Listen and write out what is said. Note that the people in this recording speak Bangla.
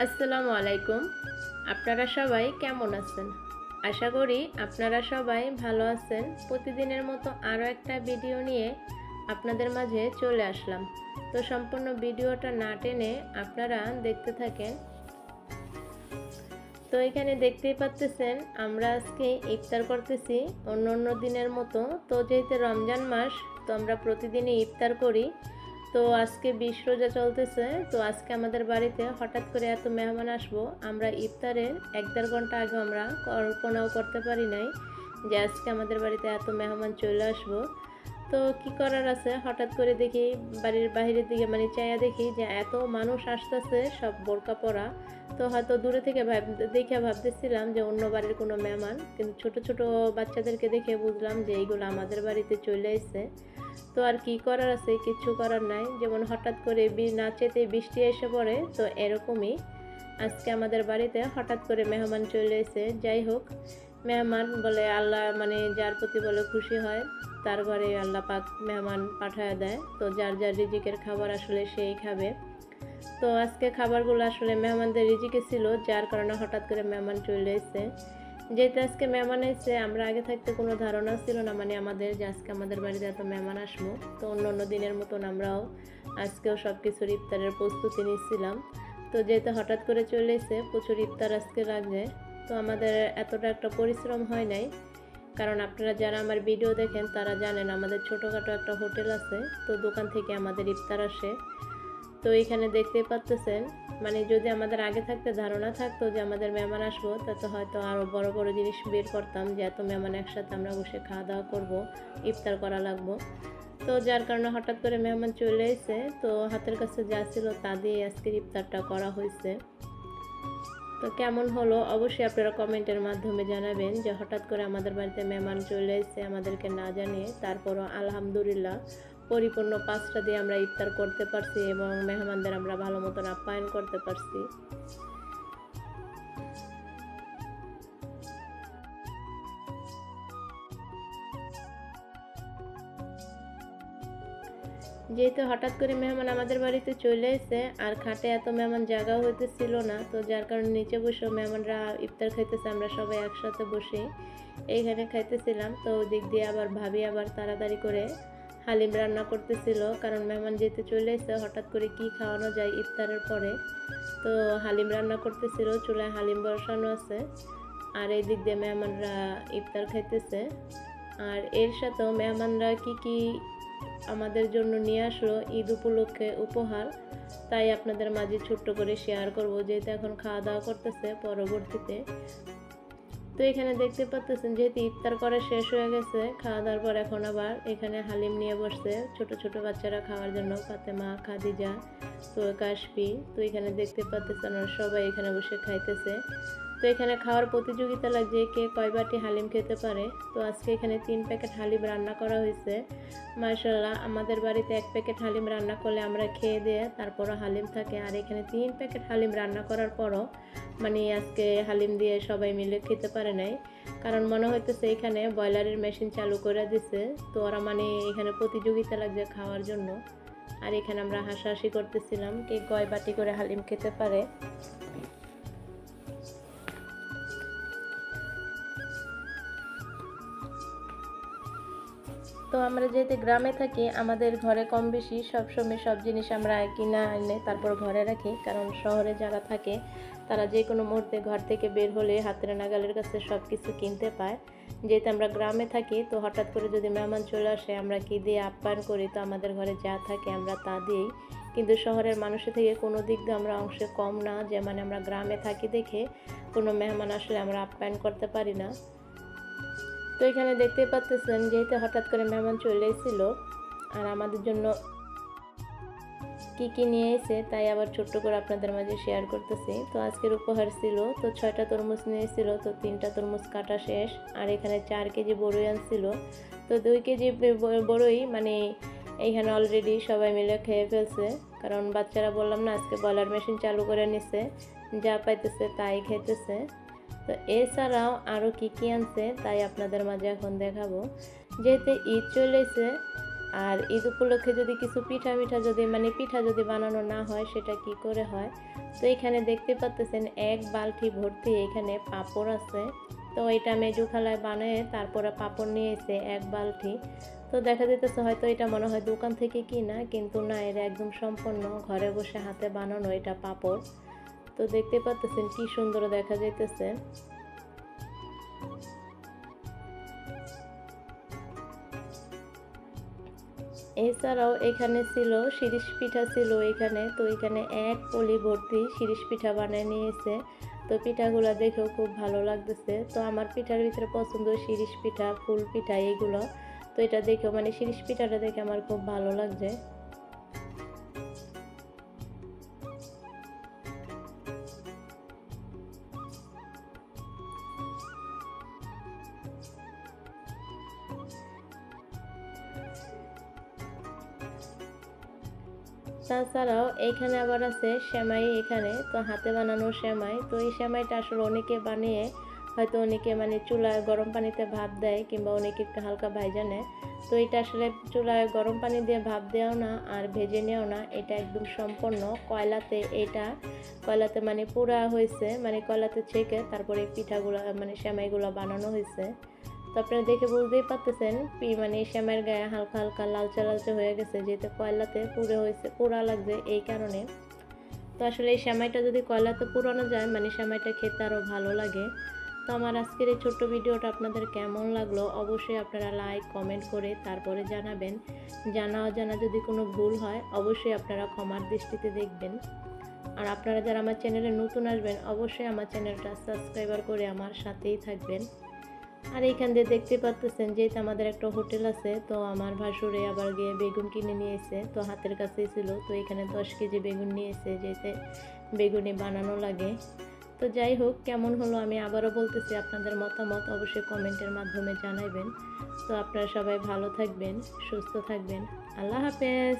আসসালামু আলাইকুম। আপনারা সবাই কেমন আছেন? আশা করি আপনারা সবাই ভালো আছেন। প্রতিদিনের মতো আরও একটা ভিডিও নিয়ে আপনাদের মাঝে চলে আসলাম। তো সম্পূর্ণ ভিডিওটা না টেনে আপনারা দেখতে থাকেন। তো এখানে দেখতেই পাচ্ছেন আমরা আজকে ইফতার করতেছি অন্য দিনের মতো। তো যেহেতু রমজান মাস, তো আমরা প্রতিদিনই ইফতার করি। তো আজকে 20 রোজা চলতেছে। তো আজকে আমাদের বাড়িতে হঠাৎ করে এত মেহমান আসবো, আমরা ইফতারের 1-1.5 ঘন্টা আগে আমরা কল্পনাও করতে পারি নাই যে আজকে আমাদের বাড়িতে এত মেহমান চলে আসবো। তো কি করার আছে, হঠাৎ করে দেখি বাড়ির বাইরের দিকে চাইয়া দেখি যে এত মানুষ আসতেছে, সব বোরকা পরা। তো হয়তো দূরে থেকে দেখে ভাবতেছিলাম যে অন্য বাড়ির কোনো মেহমান, কিন্তু ছোট ছোট বাচ্চাদেরকে দেখে বুঝলাম যে এইগুলো আমাদের বাড়িতে চলে এসেছে। তো আর কি করার আছে, কিছু করার নাই। যেমন হঠাৎ করে না চেতেই বৃষ্টি এসে পড়ে, তো এরকমই আজকে আমাদের বাড়িতে হঠাৎ করে মেহমান চলে এসে। যাই হোক, মেহমান বলে আল্লাহ যার প্রতি বলে খুশি হয় তার ঘরে আল্লাহ পাক মেহমান পাঠায় দেয়। তো যার যার রিজিকের খাবার আসলে সেই খাবে। তো আজকে খাবারগুলো আসলে মেহমানদের রিজিকে ছিল, যার কারণে হঠাৎ করে মেহমান চলে এসেছে। যেহেতু আজকে মেহমান এসেছে, আমরা আগে থাকতে কোনো ধারণা ছিল না আমাদের যে আজকে আমাদের বাড়িতে এত মেহমান আসবো। তো অন্য দিনের মতন আমরাও আজকেও সব কিছুর ইফতারের প্রস্তুতি নিচ্ছিলাম। তো যেহেতু হঠাৎ করে চলে এসেছে, প্রচুর ইফতার আজকে লাগবে। তো আমাদের এতটা একটা পরিশ্রম হয় নাই, কারণ আপনারা যারা আমার ভিডিও দেখেন তারা জানেন আমাদের ছোটোখাটো একটা হোটেল আছে। তো দোকান থেকে আমাদের ইফতার আসে। তো এখানে দেখতে পাচ্ছেন, যদি আমাদের আগে থাকতে ধারণা থাকতো যে আমাদের মেহমান আসবো, তাতে হয়তো আরও বড় বড় জিনিস বের করতাম যে এত মেহমান একসাথে আমরা বসে খাওয়া দাওয়া করবো, ইফতার করা লাগবো। তো যার কারণে হঠাৎ করে মেহমান চলে এসে, তো হাতের কাছে যা ছিল তা দিয়ে আজকের ইফতারটা করা হয়েছে। তো কেমন হলো অবশ্যই আপনারা কমেন্টের মাধ্যমে জানাবেন যে হঠাৎ করে আমাদের বাড়িতে মেহমান চলে এসেছে আমাদেরকে না জানিয়ে। তারপরও আলহামদুলিল্লাহ পরিপূর্ণ 5টা দিয়ে আমরা ইফতার করতে পারছি এবং মেহমানদের আমরা ভালো মতন আপ্যায়ন করতে পারছি। যেহেতু হঠাৎ করে মেহমান আমাদের বাড়িতে চলে এসে, আর খাটে এত মেহমান জায়গাও হইতেছিল না, তো যার কারণে নিচে বসে মেহমানরা ইফতার খাইতেছে, আমরা সবাই একসাথে বসে এইখানে খাইতেছিলাম। তো ওই দিক দিয়ে আবার ভাবি আবার তাড়াতাড়ি করে হালিম রান্না করতেছিল, কারণ মেহমান যেতে চলে এসে হঠাৎ করে কি খাওয়ানো যায় ইফতারের পরে। তো হালিম রান্না করতেছিল, চুলায় হালিম বসানো আছে, আর এই দিক দিয়ে মেহমানরা ইফতার খাইতেছে। আর এর সাথেও মেহমানরা কি কি আমাদের জন্য নিয়ে আসলো ঈদ উপলক্ষে উপহার, তাই আপনাদের মাঝে ছোট্ট করে শেয়ার করব, যেহেতু এখন খাওয়া দাওয়া করতেছে পরবর্তীতে। তো এখানে দেখতে পাচ্ছেন যেহেতু ইফতার করা শেষ হয়ে গেছে, খাওয়া দাওয়ার পর এখন আবার এখানে হালিম নিয়ে বসছে ছোট ছোট বাচ্চারা খাওয়ার জন্য, ফাতেমা, খাদিজা, তো কাশফি। তো এখানে দেখতে পাচ্ছেন সবাই এখানে বসে খাইতেছে। তো এখানে খাওয়ার প্রতিযোগিতা লাগছে কে কয় বাটি হালিম খেতে পারে। তো আজকে এখানে 3 প্যাকেট হালিম রান্না করা হয়েছে। মাশাআল্লাহ, আমাদের বাড়িতে 1 প্যাকেট হালিম রান্না করলে আমরা খেয়ে দিয়ে তারপরও হালিম থাকে, আর এখানে 3 প্যাকেট হালিম রান্না করার পরও আজকে হালিম দিয়ে সবাই মিলে খেতে পারে নাই, কারণ মনে হইতেছে এখানে ব্রয়লারের মেশিন চালু করে দিছে। তো ওরা এখানে প্রতিযোগিতা লাগছে খাওয়ার জন্য। আর এখানে আমরা হাসাহাসি করতেছিলাম কে কয় বাটি করে হালিম খেতে পারে। তো আমরা যেহেতু গ্রামে থাকি, আমাদের ঘরে কম বেশি সবসময় সব জিনিস আমরা কিনা এনে তারপর ঘরে রাখি, কারণ শহরে যারা থাকে তারা যে কোনো মুহূর্তে ঘর থেকে বের হলে হাতের নাগালের কাছে সব কিছু কিনতে পায়। যেহেতু আমরা গ্রামে থাকি, তো হঠাৎ করে যদি মেহমান চলে আসে আমরা কি দিয়ে আপ্যায়ন করি, তো আমাদের ঘরে যা থাকে আমরা তা দিই। কিন্তু শহরের মানুষের থেকে কোনো দিক দিয়ে আমরা অংশে কম না, যে আমরা গ্রামে থাকি দেখে কোনো মেহমান আসলে আমরা আপ্যায়ন করতে পারি না। তো এখানে দেখতে পাচ্ছেন যেহেতু হঠাৎ করে মেহমান চলে এসেছিল, আর আমাদের জন্য কি কি নিয়ে এসে তাই আবার ছোট্ট করে আপনাদের মাঝে শেয়ার করতেছি। তো আজকের উপহার ছিল, তো 6টা তরমুজ নিয়ে এসেছিল, তো 3টা তরমুজ কাটা শেষ। আর এখানে 4 কেজি বড়ই আনছিল, তো 2 কেজি বড়ই এইখানে অলরেডি সবাই মিলে খেয়ে ফেলছে, কারণ বাচ্চারা বললাম না আজকে ব্রয়লার মেশিন চালু করে নিছে, যা পাইতেছে তাই খেতেছে। তো এছাড়াও আরও কি কি আনছে তাই আপনাদের মাঝে এখন দেখাবো। যেহেতু ঈদ চলেছে, আর ঈদ উপলক্ষে যদি কিছু পিঠা যদি মানে পিঠা যদি বানানো না হয় সেটা কি করে হয়। তো এখানে দেখতে পাচ্ছেন এক বালতি ভর্তি এখানে পাঁপড় আছে। তো এটা মেজু খালায় বানিয়ে তারপরে পাঁপড় নিয়ে এসে এক বালতি। তো দেখা যেতেছে হয়তো এটা মনে হয় দোকান থেকে কিনা, কিন্তু না, এটা একদম সম্পূর্ণ ঘরে বসে হাতে বানানো এটা পাঁপড়। তো দেখতে পাচ্ছেন কি সুন্দর দেখা যাইতেছে। এছাড়াও এখানে ছিল শিরিষ পিঠা ছিল এখানে। তো এখানে এক পলি ভর্তি শিরিষ পিঠা বানিয়ে নিয়েছে। তো পিঠাগুলো দেখেও খুব ভালো লাগতেছে। তো আমার পিঠার ভিতরে পছন্দ শিরিষ পিঠা, ফুল পিঠা এগুলো। তো এটা দেখেও মানে শিরিষ পিঠাটা দেখে আমার খুব ভালো লাগছে। তাছাড়াও এইখানে আবার আছে সেমাই এখানে। তো হাতে বানানো সেমাই। তো এই সেমাইটা আসলে অনেকে বানিয়ে হয়তো অনেকে মানে চুলায় গরম পানিতে ভাপ দেয়, কিংবা অনেকে একটু হালকা ভাইজা নেয়। তো এটা আসলে চুলায় গরম পানি দিয়ে ভাপ দেওয়াও না আর ভেজে নেওয়াও না, এটা একদম সম্পূর্ণ কয়লাতে, এটা কয়লাতে মানে পোড়া হয়েছে, মানে কয়লাতে ছেঁকে তারপরে পিঠাগুলো মানে সেমাইগুলো বানানো হয়েছে। তো আপনারা দেখে বুঝতেই পারতেছেন মানে সেমাইয়ের গায়ে হালকা হালকা লালচে লালচে হয়ে গেছে, যেহেতু কয়লাতে পুড়ে হয়েছে, পোড়া লাগছে এই কারণে। তো আসলে এই সেমাইটা যদি কয়লাতে পুরানো যায় মানে সেমাইটা খেতে আরও ভালো লাগে। তো আমার আজকের এই ছোট্ট ভিডিওটা আপনাদের কেমন লাগলো অবশ্যই আপনারা লাইক কমেন্ট করে তারপরে জানাবেন। জানা অজানা যদি কোনো ভুল হয় অবশ্যই আপনারা ক্ষমার দৃষ্টিতে দেখবেন। আর আপনারা যারা আমার চ্যানেলে নতুন আসবেন অবশ্যই আমার চ্যানেলটা সাবস্ক্রাইবার করে আমার সাথেই থাকবেন। আর এইখান দিয়ে দেখতে পাচ্ছেন যেহেতু আমাদের একটা হোটেল আছে, তো আমার ভাসুরে আবার গিয়ে বেগুন কিনে নিয়েছে। তো হাতের কাছেই ছিল। তো এখানে 10 কেজি বেগুন নিয়েছে, যেতে বেগুনি বানানো লাগে। তো যাই হোক, কেমন হলো আমি আবারও বলতেছি, আপনাদের মতামত অবশ্যই কমেন্টের মাধ্যমে জানাবেন। তো আপনারা সবাই ভালো থাকবেন, সুস্থ থাকবেন। আল্লাহ হাফেজ।